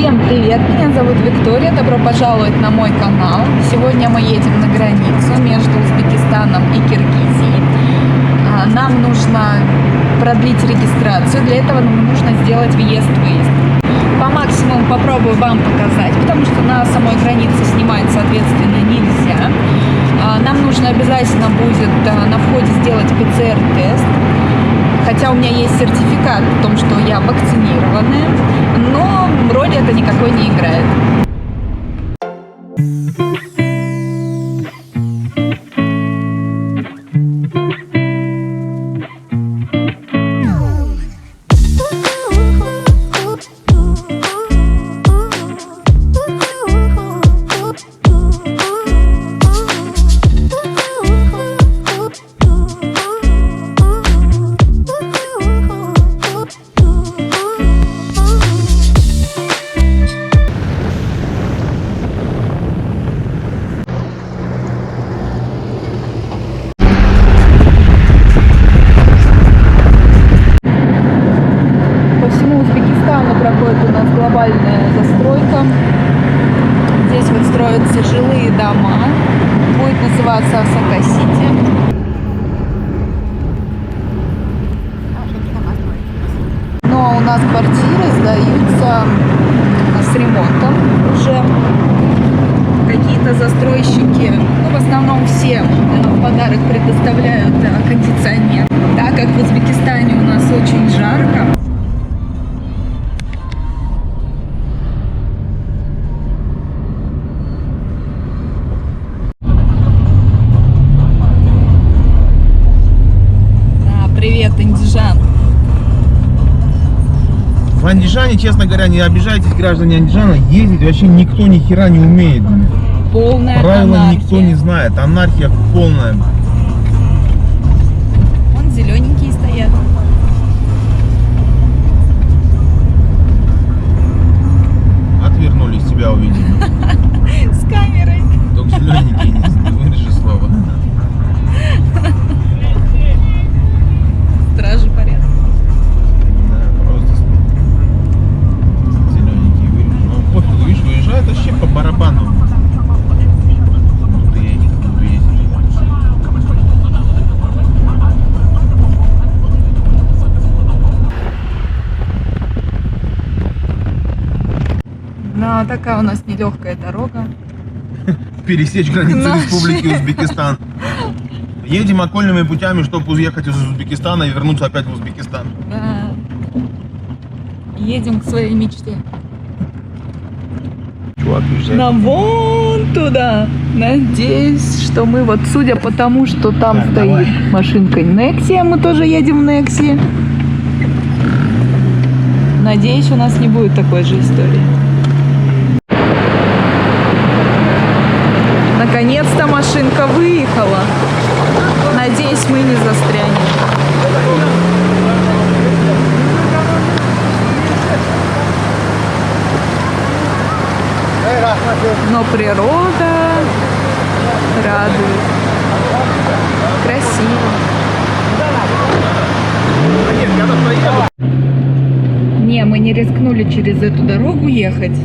Всем привет! Меня зовут Виктория. Добро пожаловать на мой канал. Сегодня мы едем на границу между Узбекистаном и Киргизией. Нам нужно продлить регистрацию. Для этого нам нужно сделать въезд-выезд. По максимуму попробую вам показать, потому что на самой границе снимать, соответственно, нельзя. Нам нужно обязательно будет на входе сделать ПЦР-тест. Хотя у меня есть сертификат о том, что я вакцинированная, но роли это никакой не играет. Проходит у нас глобальная застройка. Здесь вот строятся жилые дома. Будет называться Осака-Сити. Но у нас квартиры сдаются с ремонтом уже. Какие-то застройщики, в основном все в подарок предоставляют кондиционер. Так как в Узбекистане у нас очень жарко, Андижан. В Андижане, честно говоря, не обижайтесь, граждане Андижана, ездить вообще никто ни хера не умеет. Полная правила анархия. Никто не знает, анархия полная. Вон зелененькие стоят. Отвернулись, тебя увидели. С камерой. Только зелененькие, не вырежи слово. Стражи порядка. Да, просто зелененькие вырежи. Ну, пофиг, видишь, выезжает вообще по барабану. Ну, такая у нас нелегкая дорога. Пересечь границу Республики Узбекистан. Едем окольными путями, чтобы уехать из Узбекистана и вернуться опять в Узбекистан. Да. Едем к своей мечте. Чувак, уезжай. Нам вон туда. Надеюсь, что мы вот, судя по тому, что там стоит давай. машинка Nexia, мы тоже едем в Nexia. Надеюсь, у нас не будет такой же истории. Наконец-то машинка выехала. Надеюсь, мы не застрянем. Но природа радует. Красиво. Не, мы не рискнули через эту дорогу ехать.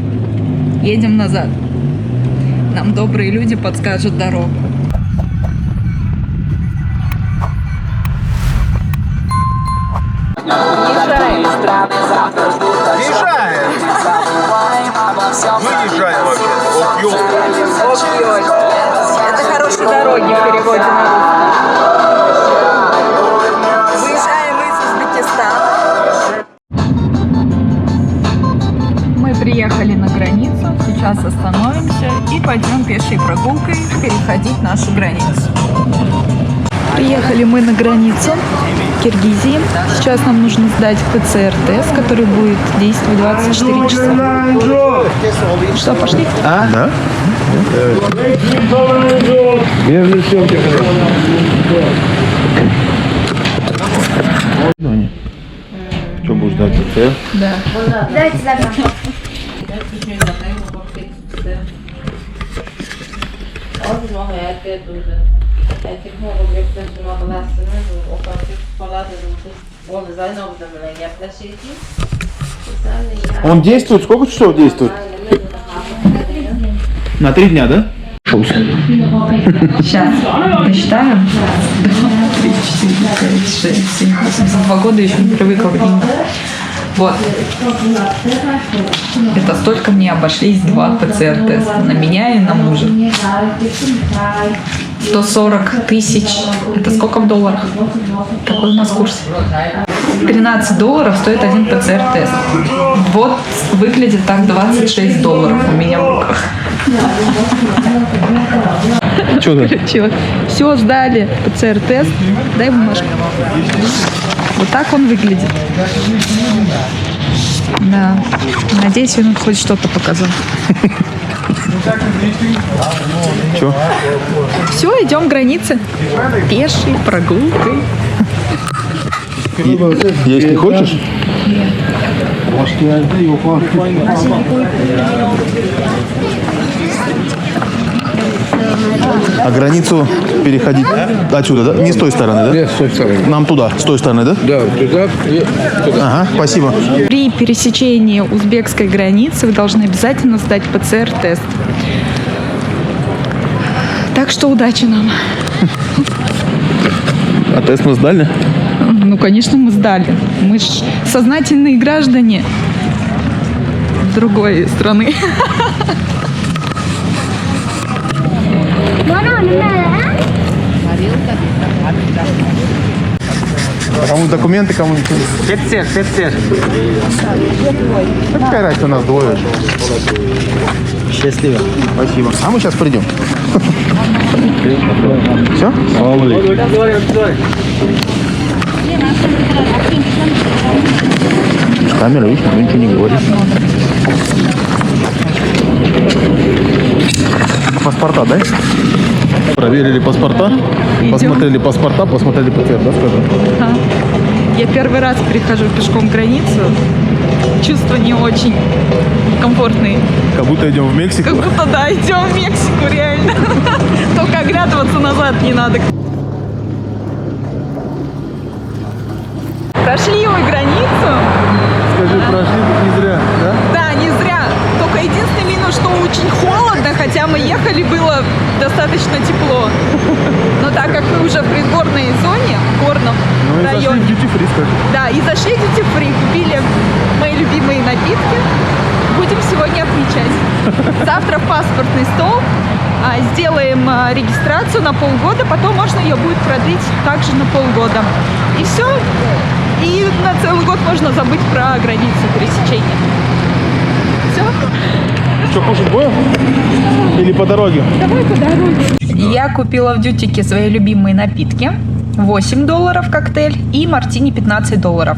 Едем назад. Нам добрые люди подскажут дорогу. Въезжаем! Выезжаем вообще. Это хорошие дороги в переводе на русский. Выезжаем из Узбекистана. Мы приехали на границу, сейчас остановимся и пойдем пешей прогулкой переходить нашу границу. Приехали мы на границу Киргизии. Сейчас нам нужно сдать ПЦР-тест, который будет действовать 24 часа. Что, пошли? А? Да? Что будешь ждать ПЦР? Да. Давайте завтра. Он действует? Сколько часов действует? На 3 дня, да? Сейчас посчитаем. 2, 3, 4, 5, 6, 7, 8. За 2 года еще не привыкла к деньгам. Вот. Это столько мне обошлись 2 ПЦР-теста. На меня и на мужа. 140 тысяч. Это сколько в долларах? Какой у нас курс? $13 стоит 1 ПЦР-тест. Вот выглядит так $26 у меня в руках. Что ты? Все, сдали ПЦР-тест. Дай бумажку. Вот так он выглядит. Да. Надеюсь, он хоть что-то показал. Что? Все, идем к границе. Пешей прогулкой. Есть не хочешь? А границу переходить отсюда, да? Не с той стороны, да? Нет, с той стороны. Нам туда, с той стороны, да? Да, туда и туда. Ага, спасибо. При пересечении узбекской границы вы должны обязательно сдать ПЦР-тест. Так что удачи нам. А тест мы сдали? Ну, конечно, мы сдали. Мы ж сознательные граждане другой страны. Кому документы, кому ничего. Пецер. Какая разница, у нас двое. Счастливо. Спасибо. А мы сейчас придем. Все? Камера, видишь, никто ничего не говорит. Паспорта, да? Проверили паспорта, посмотрели паспорта, посмотрели ПЦР, да, скажем? Ага. Я первый раз перехожу пешком границу. Чувства не очень комфортные. Как будто идем в Мексику. Как будто, да, идем в Мексику, реально. Только оглядываться назад не надо. Прошли вы границу? Скажи, прошли тут не зря, да? Да, не зря. Только единственный минус, что очень холодно, хотя мы ехали, было достаточно тепло. Но так как мы уже в предгорной зоне, в горном районе. Duty-free, скажи. Да, и зашли в duty-free, купили мои любимые напитки. Будем сегодня отмечать. Завтра в паспортный стол. Сделаем регистрацию на полгода, потом можно ее будет продлить также на полгода. И все. И на целый год можно забыть про границу пересечения. Все. Что, кушать будем? Или по дороге? Давай по дороге. Я купила в дьютике свои любимые напитки. $8 коктейль и мартини $15.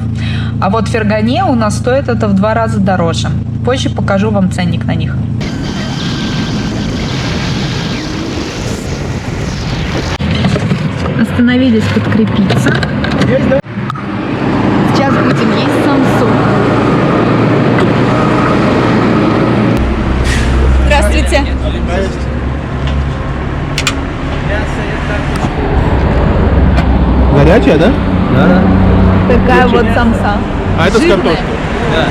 А вот фергане у нас стоит это в 2 раза дороже. Позже покажу вам ценник на них. Остановились подкрепиться. Сейчас будем есть самсу. Здравствуйте. Горячая, да? Такая вот самса. А это с Жирная. картошкой? Да.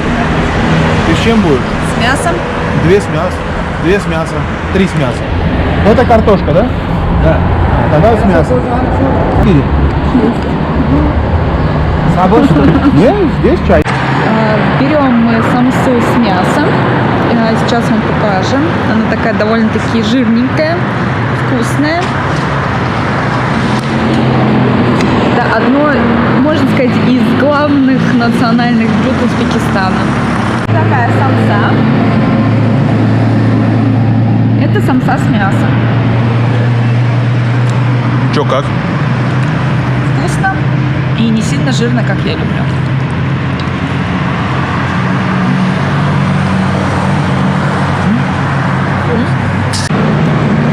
И с чем будет? С мясом. 2 с мясом, 2 с мясом, 3 с мясом. Это картошка, да? Да. Тогда с мясом. 4. Сабор, что ли? Нет, здесь чай. Берем мы самсу с мясом. Сейчас вам покажем. Она такая довольно-таки жирненькая, вкусная. Это одно, можно сказать, из главных национальных блюд Узбекистана. Такая самса. Это самса с мясом. Чё, как? Вкусно и не сильно жирно, как я люблю.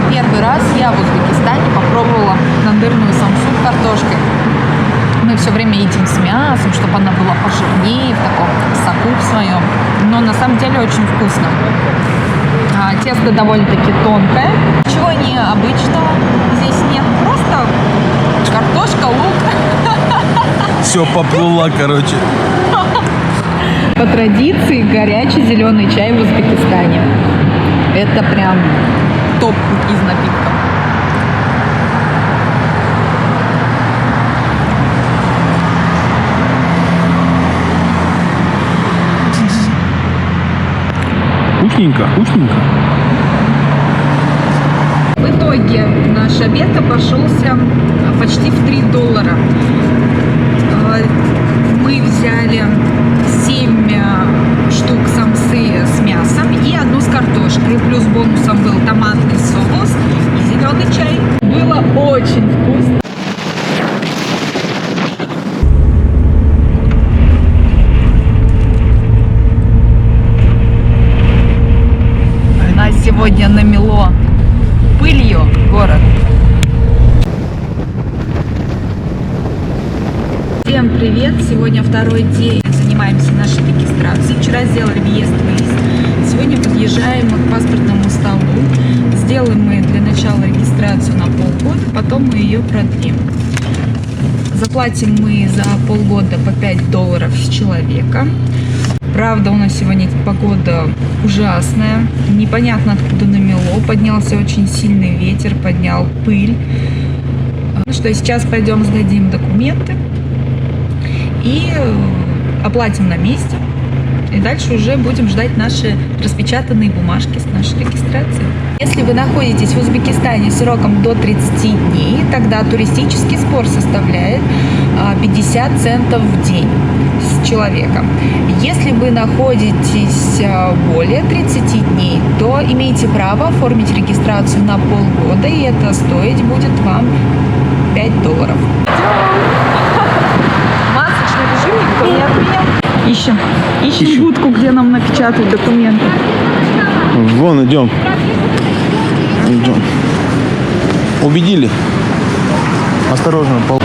Первый раз я в Узбекистане попробовала нандырную самсу с картошкой. Мы все время едим с мясом, чтобы она была пожирнее, в таком соку в своем. Но на самом деле очень вкусно. Тесто довольно-таки тонкое. Ничего необычного здесь нет. Просто картошка, лук. Все поплыла, короче. По традиции горячий зеленый чай в Узбекистане. Это прям топ из напитков. Вкусненько, вкусненько. В итоге наш обед обошелся почти в $3. Мы взяли 7 штук самсы с мясом и одну с картошкой. Плюс бонусом был томатный соус и зеленый чай. Было очень вкусно. Нас сегодня намело пылью город. Всем привет! Сегодня второй день занимаемся нашей регистрацией. Вчера сделали въезд-выезд. Сегодня подъезжаем к паспортному столу. Сделаем мы для начала регистрацию на полгода, потом мы ее продлим. Заплатим мы за полгода по $5 с человека. Правда, у нас сегодня погода ужасная, непонятно откуда намело, поднялся очень сильный ветер, поднял пыль. Ну что, сейчас пойдем сдадим документы и оплатим на месте. И дальше уже будем ждать наши распечатанные бумажки с нашей регистрацией. Если вы находитесь в Узбекистане сроком до 30 дней, тогда туристический сбор составляет 50 центов в день с человека. Если вы находитесь более 30 дней, то имеете право оформить регистрацию на полгода, и это стоить будет вам $5. Масочный режим никто не отменял. Ищем будку, где нам напечатать документы. Вон идем. Идем. Убедили. Осторожно. По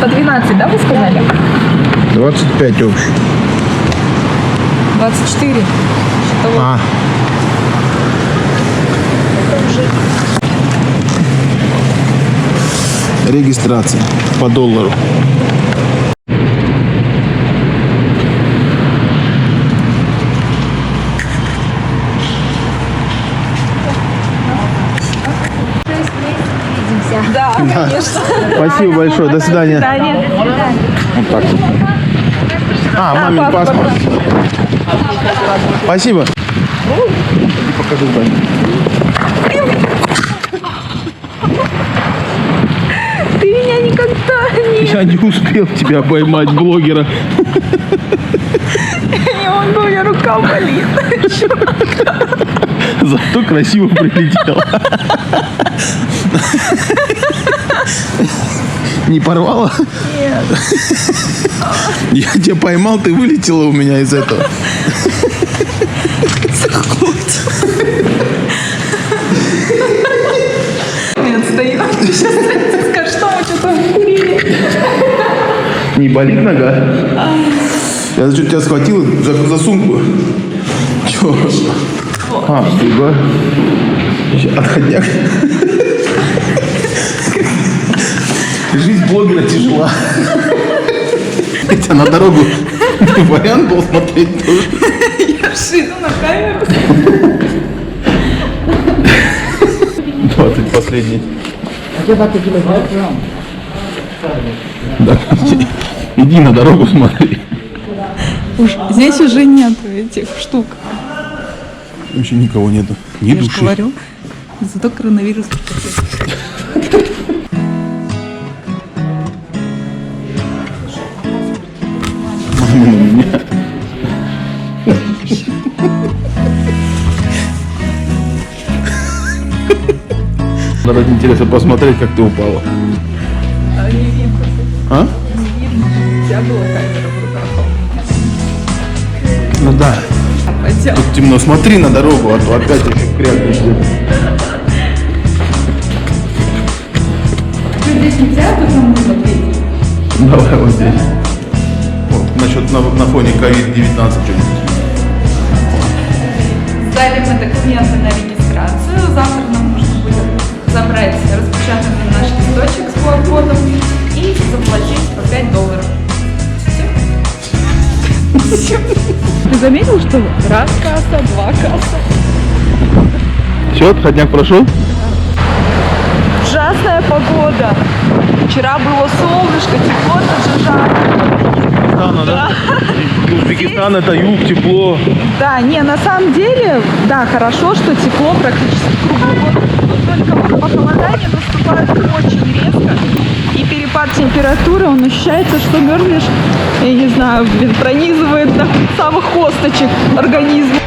12, да, вы сказали? 25 общий. 24. Что-то А. Регистрация по $1. Да, конечно. Спасибо большое. До свидания. Вот так. А, мамин паспорт. Спасибо. Покажи, Таня. Ты меня никогда не... Я не успел тебя поймать, блогера. Не могу, у меня рука болит. Зато красиво прилетел. Не порвала? Нет. Я тебя поймал, ты вылетела у меня из этого. Нет, стоит. Ты сейчас скажешь, что мы что-то курили. Не болит нога? Я что-то тебя схватил за сумку. Чё? А, стыга. Отходняк. Жизнь блогера тяжела. Хотя на дорогу вариант был смотреть тоже. Я шину на камеру. 20 последний. Да. Иди на дорогу смотри. Здесь уже нету этих штук. Вообще никого нету. Ни Я же души. говорю. Зато коронавирус. Мама на меня. Надо интересно посмотреть, как ты упала. Не видно. А? Не видно. Нельзя было камеру в руках. Ну да. Пойдем. Тут темно. Смотри на дорогу, а то опять еще крякнешь. Здесь нельзя, тут нам смотреть. Давай вот здесь. насчет на фоне COVID-19 что-нибудь? Сдали мы документы на регистрацию. Завтра нам нужно будет забрать распечатанный наш листочек с QR-кодом и заплатить по $5. Все. Ты заметил, что раз касса, два касса? Все, отходняк прошел? Ужасная погода. Вчера было солнышко, тепло, даже жарко. Да. Узбекистан это юг, тепло. Да, не, на самом деле, да, хорошо, что тепло практически круглый год. Но только вот похолодание наступает очень резко. И перепад температуры, он ощущается, что мерзнешь, я не знаю, блин, пронизывает до самых косточек организма.